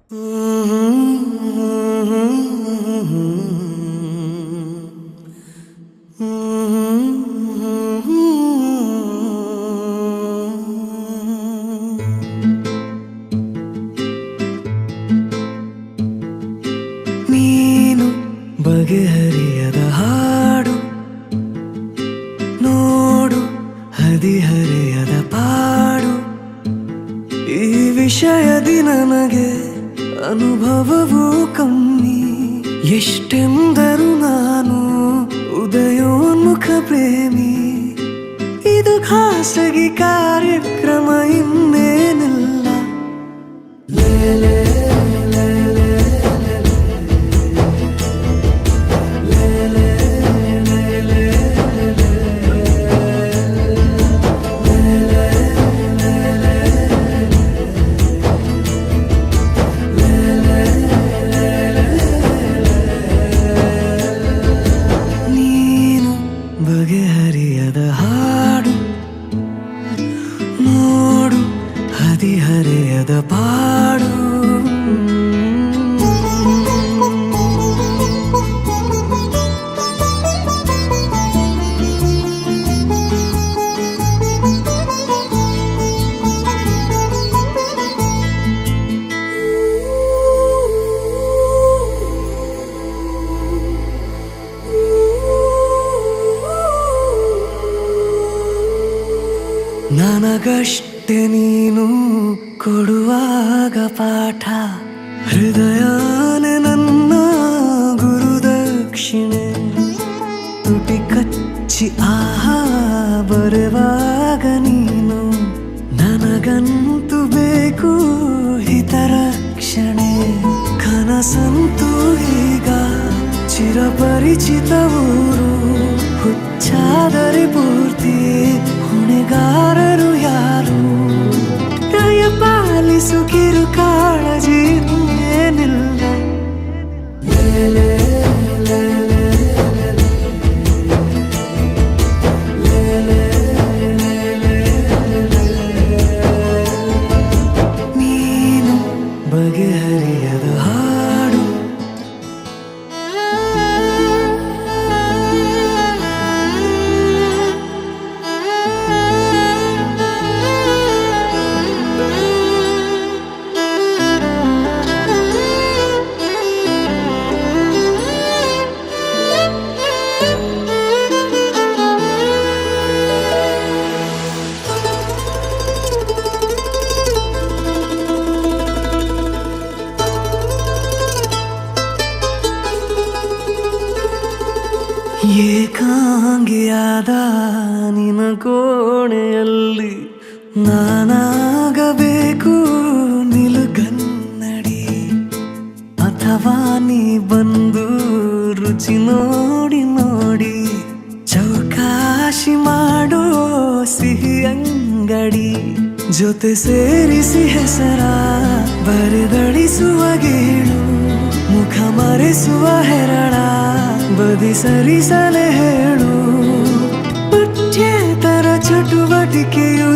ನೀನು ಬಗೆಹರಿಯದ ಹಾಡು ನೋಡು, ಹದಿಹರೆಯದ ಪಾಡು. ಈ ವಿಷಯದಿ ನನಗೆ ಅನುಭವವೂ ಕಮ್ಮಿ. ಎಷ್ಟೆಂದರೂ ನಾನು ಉದಯೋನ್ಮುಖ ಪ್ರೇಮಿ. ಇದು ಖಾಸಗಿ ಕಾರ್ಯಕ್ರಮ, ಇನ್ನೇನಿಲ್ಲ. ಲೇಲೆ ಬಗೆಹರಿಯದ ಹಾಡು ನೋಡು, ಹದಿಹರೆಯದ ಪಾಡು. ನನಗಷ್ಟೆ ನೀನು ಕೊಡುವಾಗ ಪಾಠ. ಹೃದಯನೇ ನನ್ನ ಗುರುದಕ್ಷಿಣೆ. ತುಟಿ ಕಚ್ಚಿ ಆಹಾ ಬರುವಾಗ ನೀನು. ನನಗಂತೂ ಬೇಕು ಹಿತರಕ್ಷಣೆ. ಕನಸಂತೂ ಈಗ ಚಿರಪರಿಚಿತ ಊರು. ಹುಚ್ಚಾದರೆ ಪೂರ್ತಿ ಹೊಣೆಗಾರರು ಯಾರು? ದಯ ಪಾಲಿಸು, ಕಿರು ಕಾಳಜಿ ಏನಿಲ್ಲ. ಲೇಲೆ ನೀನು ಬಗೆಹರಿಯದ ಹಾಡು. ಏಕಾಂಗಿಯಾದ ನಿನ ಕೋಣೆಯಲ್ಲಿ ನಾನಾಗಬೇಕು ನಿಲುಗನ್ನಡಿ. ಅಥವಾ ನೀ ಬಂದು ರುಚಿ ನೋಡಿ ನೋಡಿ ಚೌಕಾಶಿ ಮಾಡೋ ಸಿಹಿ ಅಂಗಡಿ. ಜೊತೆ ಸೇರಿಸಿ ಹೆಸರ ಬರೆದಳಿಸುವ ಗೇಳು. ಮುಖ ಮರೆಸುವ ಹೆರಳ ಬದಿ ಸರಿಸಲೆ ಹೇಳು. ಪಠ್ಯೇತರ ಚಟುವಟಿಕೆಯು